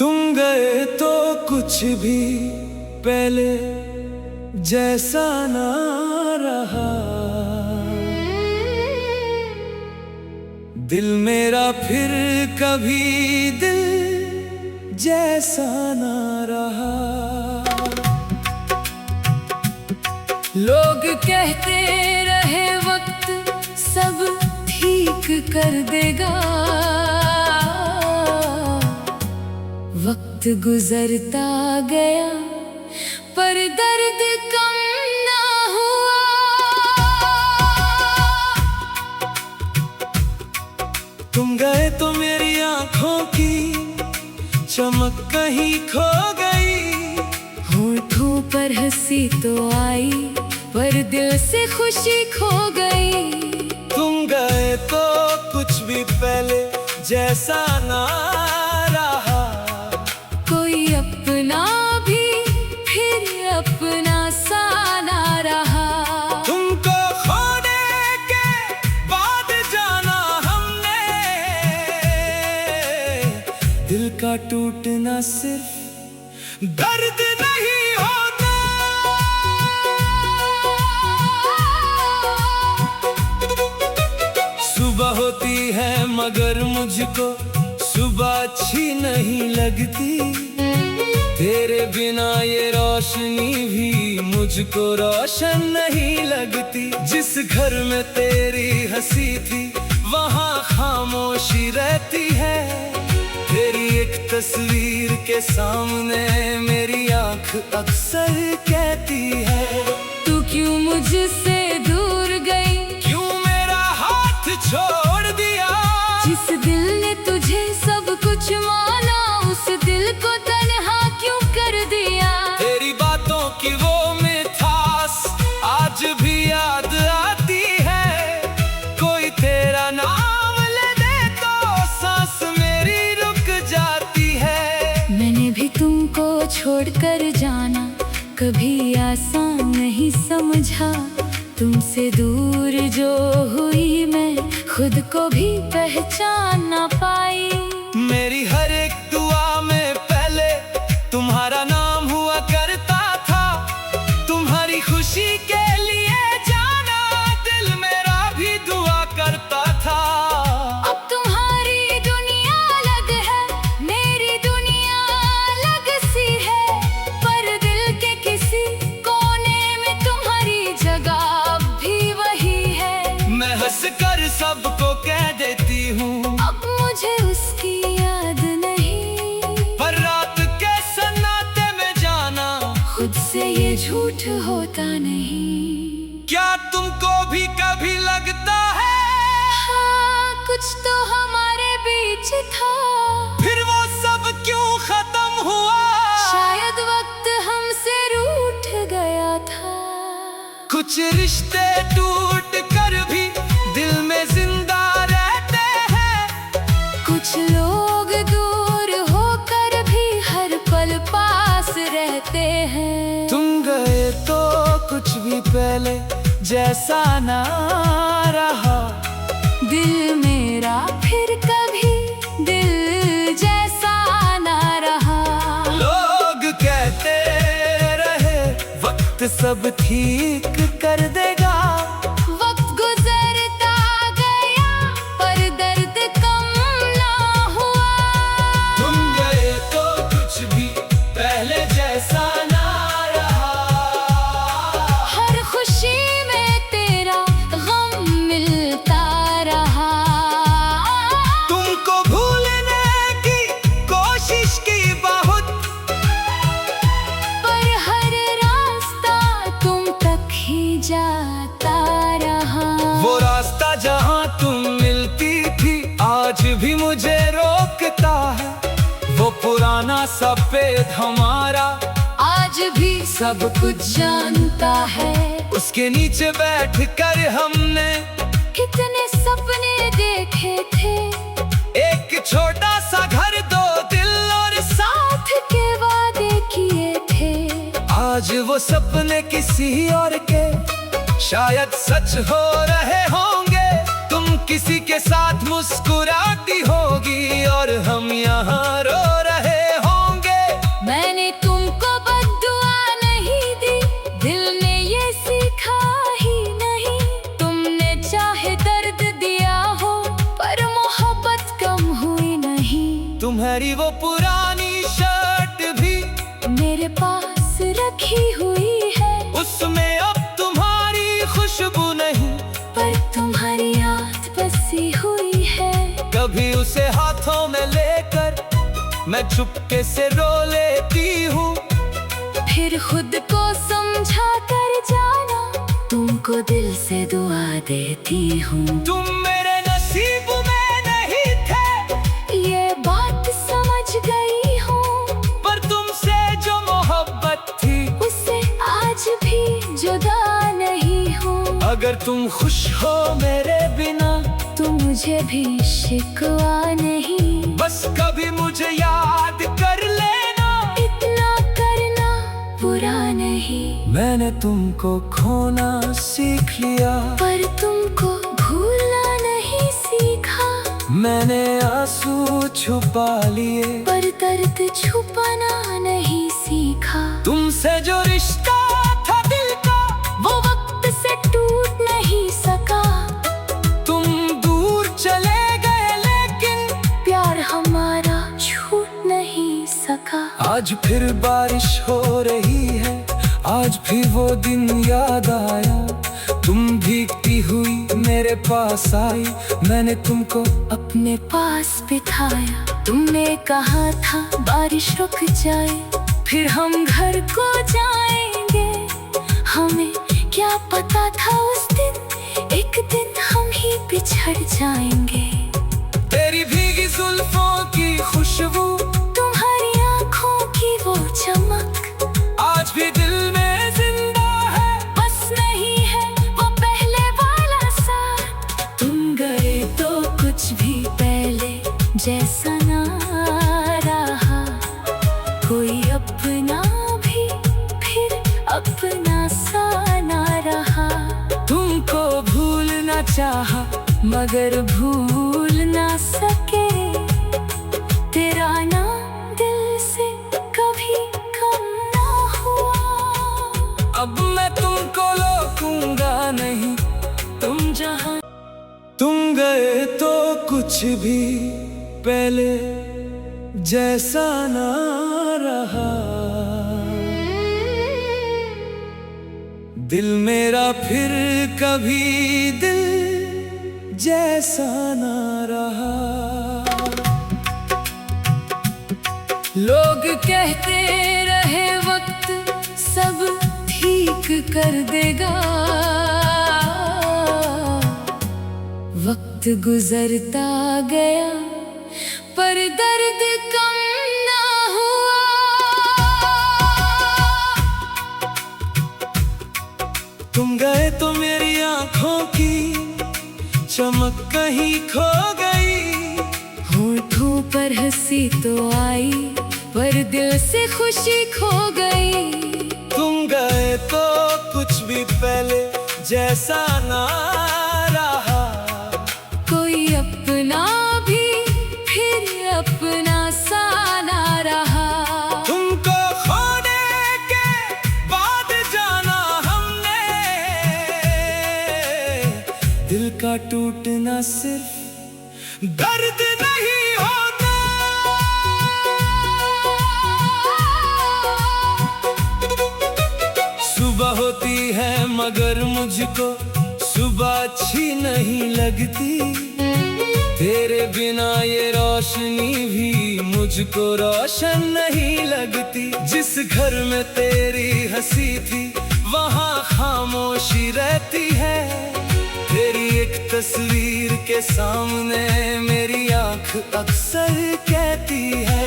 तुम गए तो कुछ भी पहले जैसा ना रहा। दिल मेरा फिर कभी दिल जैसा ना रहा। लोग कहते रहे वक्त सब ठीक कर देगा। वक्त गुजरता गया पर दर्द कम ना हुआ। तुम गए तो मेरी आंखों की चमक कहीं खो गई। होठों पर हंसी तो आई पर दिल से खुशी खो गई। तुम गए तो कुछ भी पहले जैसा ना रहा। कोई अपना भी फिर अपना सा ना रहा। तुमको खोने के बाद जाना हमने। दिल का टूटना सिर्फ दर्द नहीं होता। सुबह होती है मगर मुझको सुबह अच्छी नहीं लगती। तेरे बिना ये रोशनी भी मुझको रोशन नहीं लगती। जिस घर में तेरी हंसी थी वहाँ खामोशी रहती है। तेरी एक तस्वीर के सामने मेरी आंख अक्सर कहती है, तू क्यों मुझसे दूर गई, क्यों मेरा हाथ छोड़ दिया। जिस दिल ने तुझे सब कुछ माना उस दिल को तन्हा क्यों कर दिया। तेरी बातों की वो मिठास आज भी याद आती है। कोई तेरा नाम ले दे तो सांस मेरी रुक जाती है। मैंने भी तुमको छोड़कर जाना कभी आसान नहीं समझा। तुमसे दूर जो हुई मैं खुद को भी पहचान ना पाई। मेरी हर एक दुआ में पहले तुम्हारा नाम हुआ करता था। तुम्हारी खुशी के लिए जाना दिल मेरा भी दुआ करता था। अब तुम्हारी दुनिया अलग है, मेरी दुनिया अलग सी है। पर दिल के किसी कोने में तुम्हारी जगह अब भी वही है। मैं हंस कर सबको कह देती हूँ अब मुझे उसकी याद नहीं। पर रात के सन्नाटे में जाना खुद से ये झूठ होता नहीं। क्या तुमको भी कभी लगता है हाँ, कुछ तो हमारे बीच था। फिर वो सब क्यों खत्म हुआ। शायद वक्त हमसे रूठ गया था। कुछ रिश्ते टूट कर भी दिल में जिंदा रहते हैं। कुछ लोग दूर होकर भी हर पल पास रहते हैं। तुम गए तो कुछ भी पहले जैसा ना रहा। दिल मेरा फिर कभी दिल जैसा ना रहा। लोग कहते रहे वक्त सब ठीक कर देगा। वक्त गुजरता गया पर दर्द कम ना हुआ। तुम गए तो कुछ भी पहले जैसा ना रहा। हर खुशी में तेरा गम मिलता रहा। तुमको भूलने की कोशिश की बहुत, पर हर रास्ता तुम तक ही जाता रहा। वो रास्ता जहाँ तुम मिलती थी आज भी मुझे रोकता है। वो पुराना सफेद हमारा आज भी सब कुछ जानता है। उसके नीचे बैठकर हमने कितने सपने देखे थे। एक छोटा सा घर, दो दिल और साथ के वादे किए थे। आज वो सपने किसी और के शायद सच हो रहे होंगे। तुम किसी के साथ मुस्कुराती होगी और हम यहाँ रो रहे होंगे। तुम्हारी वो पुरानी शर्ट भी मेरे पास रखी हुई है, उसमें अब तुम्हारी खुशबू नहीं, पर तुम्हारी याद बसी हुई है। कभी उसे हाथों में लेकर मैं चुपके से रो लेती हूँ, फिर खुद को समझा कर जाना, तुमको दिल से दुआ देती हूँ। तुम मेरे नसीब में नहीं थे, ये बात समझ गई हूँ, पर तुमसे जो मोहब्बत थी उससे आज भी जुदा नहीं हूँ। अगर तुम खुश हो मेरे बिना तो मुझे भी शिकवा नहीं, बस कभी मुझे याद कर लेना, इतना करना बुरा नहीं। मैंने तुमको खोना सीख लिया, पर तुमको भूलना नहीं सीखा, मैंने आंसू छुपा लिए, पर दर्द छुपाना नहीं सीखा। तुमसे जो रिश्ता था दिल का वो वक्त से टूट नहीं सका, तुम दूर चले गए लेकिन प्यार हमारा छूट नहीं सका। आज फिर बारिश हो रही है, आज भी वो दिन याद आया, तुम भीगती हुई मेरे पास आई, मैंने तुमको अपने पास बिठाया, तुमने कहा था बारिश रुक जाए, फिर हम घर को जाएंगे। हमें क्या पता था उस दिन एक दिन हम ही बिछड़ जाएंगे। तेरी भीगी जुल्फों की खुशबू, तुम्हारी आंखों की वो चमक आज भी दिल में जिंदा है, बस नहीं है वो पहले वाला सा। तुम गए तो कुछ भी पहले जैसा ना रहा, कोई अपना भी फिर अपना सा ना रहा। तुमको भूलना चाहा मगर भूल ना सके, तेरा नाम दिल से कभी कम ना हुआ। अब मैं तुमको रोकूंगा नहीं, तुम जहां तुम गए तो कुछ भी पहले जैसा ना रहा, दिल मेरा फिर कभी दिल जैसा ना रहा। लोग कहते रहे वक्त सब ठीक कर देगा, वक्त गुजरता गया पर दर्द कम ना हुआ। तुम गए तो मेरी आंखों की चमक कहीं खो गई, होठों पर हंसी तो आई पर दिल से खुशी खो गई। तुम गए तो कुछ भी पहले जैसा ना रहा, कोई अपना भी फिर अपना सा ना रहा। तुमको खोने के बाद जाना हमने, दिल का टूटना सिर्फ दर्द नहीं होता। सुबह होती है मगर मुझको सुबह अच्छी नहीं लगती, तेरे बिना ये रोशनी भी मुझको रोशन नहीं लगती। जिस घर में तेरी हंसी थी वहाँ खामोशी रहती है, तेरी एक तस्वीर के सामने मेरी आंख अक्सर कहती है,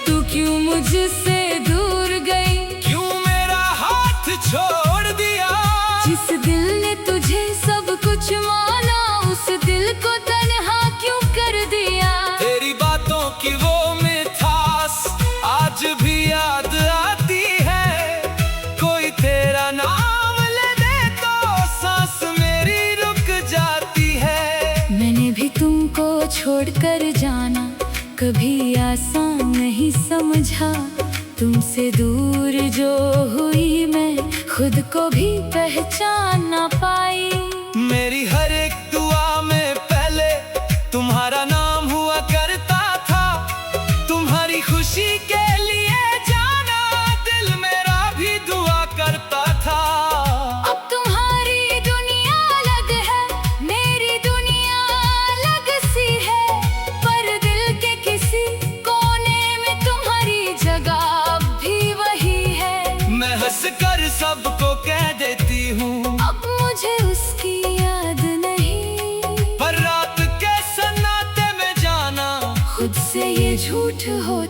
तू क्यों मुझसे दूर गई, क्यों मेरा हाथ छोड़ दिया। जिस दिल ने तुझे सब कुछ माना उस दिल को तन्हा क्यों कर दिया। तेरी बातों की वो मिठास आज भी याद आती है, कोई तेरा नाम ले दे तो सांस मेरी रुक जाती है। मैंने भी तुमको छोड़कर जाना कभी आसान नहीं समझा, तुमसे दूर जो हुई मैं खुद को भी पहचान ना पाई। मेरी हर एक दुआ में पहले तुम्हारा नाम हुआ करता था, तुम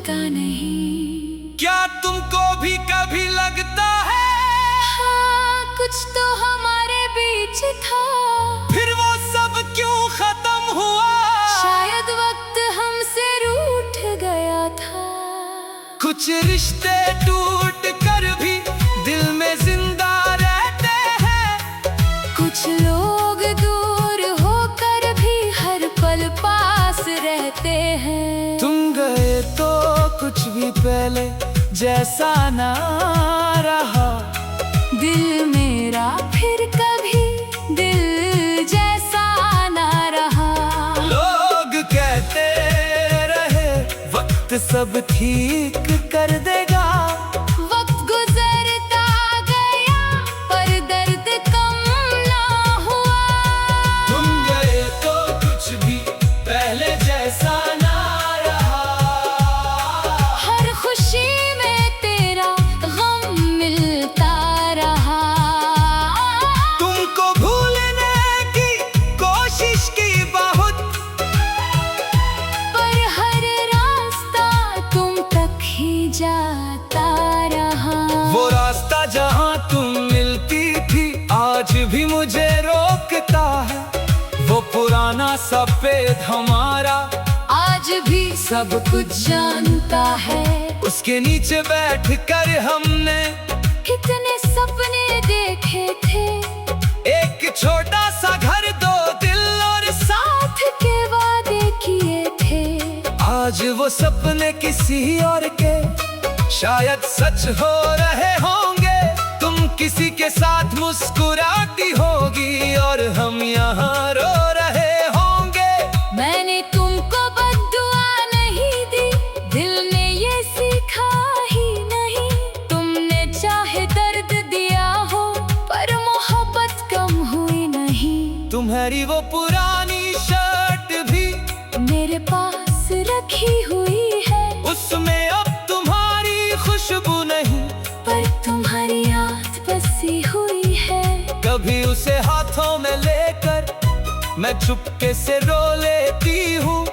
भूलता नहीं। क्या तुमको भी कभी लगता है हाँ, कुछ तो हमारे बीच था, फिर वो सब क्यों खत्म हुआ? शायद वक्त हमसे रूठ गया था। कुछ रिश्ते टूट कर भी दिल में जिंदा रहते हैं, कुछ लोग दूर होकर भी हर पल पास रहते हैं। तुम गए तो कुछ भी पहले जैसा ना रहा, दिल मेरा फिर कभी दिल जैसा ना रहा। लोग कहते रहे वक्त सब ठीक कर देगा, वक्त गुजरता गया पर दर्द कम ना हुआ। तुम गए तो कुछ भी पहले जैसा ना रहा, हर खुशी में तेरा गम मिलता रहा। तुमको भूलने की कोशिश की बहुत, पर हर रास्ता तुम तक ही जाता रहा। वो रास्ता जहाँ तुम मिलती थी आज भी मुझे रोकता है, वो पुराना सफेद हमारा आज भी सब कुछ जानता है। उसके नीचे बैठकर हमने कितने सपने देखे थे, एक छोटा सा घर, दो दिल और साथ के वादे किए थे। आज वो सपने किसी और के शायद सच हो रहे होंगे। तुम किसी के साथ मुस्कुराती होगी और हम यहाँ रो रहे होंगे। मैंने तुमको बद्दुआ नहीं दी, दिल ने ये सीखा ही नहीं। तुमने चाहे दर्द दिया हो पर मोहब्बत कम हुई नहीं। तुम्हारी वो पुरानी शर्ट भी मेरे पास रखी हुई है, उसमें अब तुम्हारी खुशबू नहीं, पर तुम्हारी याद बसी हुई है। कभी उसे हाथों में लेकर मैं चुपके से रो लेती हूँ।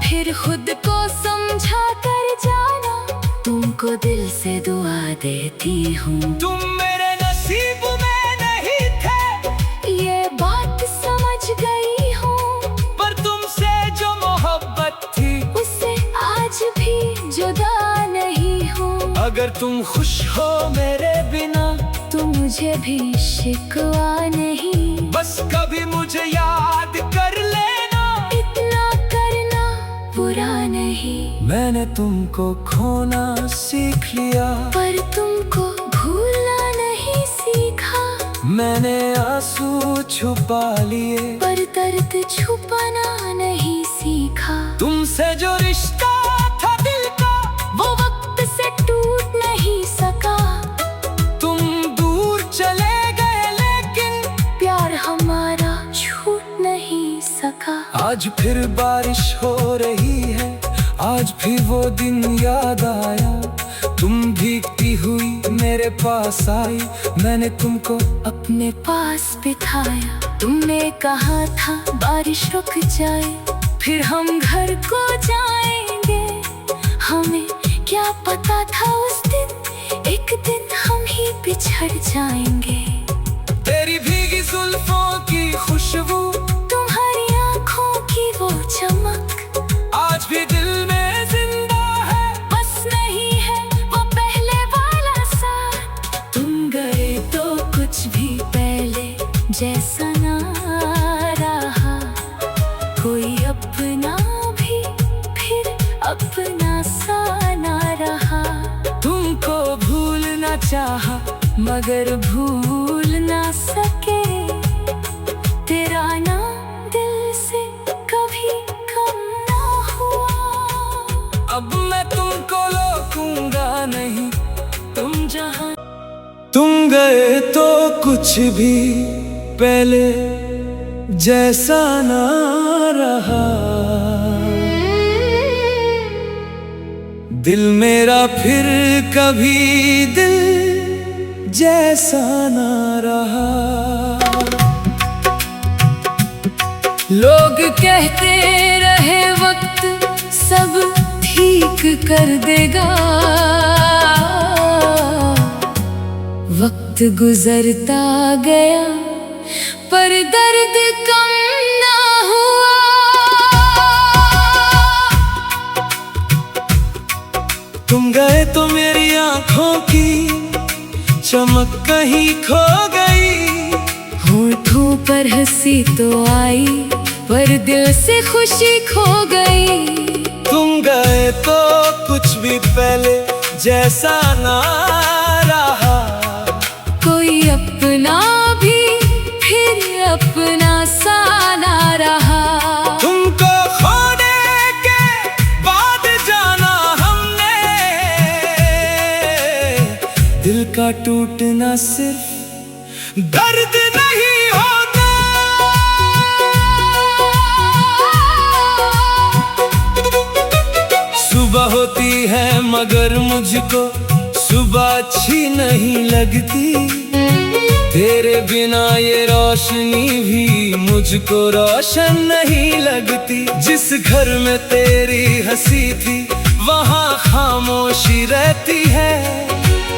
फिर खुद को समझा कर जाना, तुमको दिल से दुआ देती हूँ। तुम मेरे नसीब में नहीं थे ये बात समझ गई हूँ, पर तुमसे जो मोहब्बत थी उससे आज भी जुदा नहीं हूँ। अगर तुम खुश हो मेरे बिना तो मुझे भी शिकवा नहीं, बस कभी मुझे याद कर लेना। इतना करना बुरा नहीं। मैंने तुमको खोना सीख लिया, पर तुमको भूलना नहीं सीखा। मैंने आंसू छुपा लिए, पर दर्द छुपाना नहीं सीखा। तुमसे जो रिश्ता था दिल का वो वक्त से टूट नहीं सका। तुम दूर चले गए लेकिन प्यार हमारा छूट नहीं सका। आज फिर बारिश हो रही है, आज भी वो दिन याद आया। तुम भीगती हुई मेरे पास आई, मैंने तुमको अपने पास बिठाया। तुमने कहा था बारिश रुक जाए, फिर हम घर को जाएंगे। हमें क्या पता था उस दिन एक दिन हम ही बिछड़ जाएंगे। तेरी भीगी जुल्फों की खुशबू, तुम्हारी आंखों की वो चमक आज भी दिल में जिंदा है। बस नहीं है वो पहले वाला साथ। तुम गए तो कुछ भी पहले जैसा ना रहा, कोई अपना भी फिर अपना सा ना रहा। तुमको भूलना चाहा मगर भूल ना सके, तेरा नाम दिल से कभी कम ना हुआ। अब मैं तुमको रोकूंगा नहीं, तुम जहां तुम गए तो कुछ भी पहले जैसा ना रहा। दिल मेरा फिर कभी दिल जैसा ना रहा। लोग कहते रहे वक्त सब ठीक कर देगा। वक्त गुजरता गया पर दर्द कम ना हुआ। तुम गए तो मेरी आंखों की चमक कहीं खो गई। होठों पर हंसी तो आई पर दिल से खुशी खो गई। तुम गए तो कुछ भी पहले जैसा ना रहा। कोई अपना भी फिर अपना सा ना रहा। तुमको खोने के बाद जाना हमने, दिल का टूटना सिर्फ दर्द नहीं होता। सुबह होती है मगर मुझको सुबह अच्छी नहीं लगती। तेरे बिना ये रोशनी भी मुझको रोशन नहीं लगती। जिस घर में तेरी हंसी थी वहाँ खामोशी रहती है।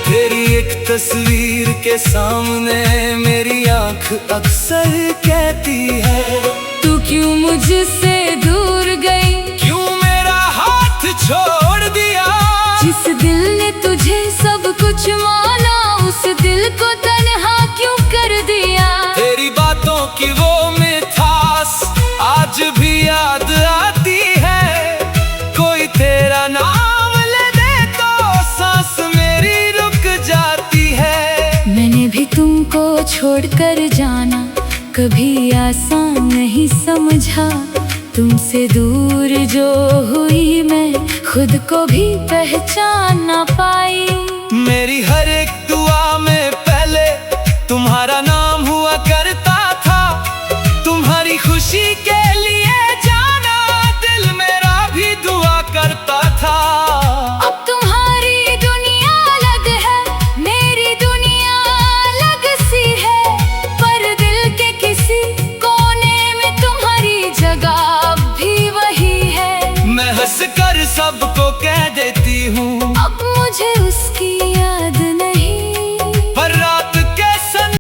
तेरी एक तस्वीर के सामने मेरी आंख अक्सर कहती है, तू क्यों मुझसे दूर गई, क्यों मेरा हाथ छोड़ दिया। जिस दिल ने तुझे सब कुछ माना उस दिल को तन्हा क्यों कर दिया। तेरी बातों की वो मिठास आज भी याद आती है। कोई तेरा नाम ले दे तो सांस मेरी रुक जाती है। मैंने भी तुमको छोड़कर जाना कभी आसान नहीं समझा। तुमसे दूर जो हुई मैं खुद को भी पहचान ना पाई। मेरी हर एक दुआ में पहले तुम्हारा नाम हुआ करता था। तुम्हारी खुशी के लिए जाना दिल मेरा भी दुआ करता था। अब तुम्हारी दुनिया अलग है, मेरी दुनिया अलग सी है। पर दिल के किसी कोने में तुम्हारी जगह भी वही है। मैं हंस कर सबको कह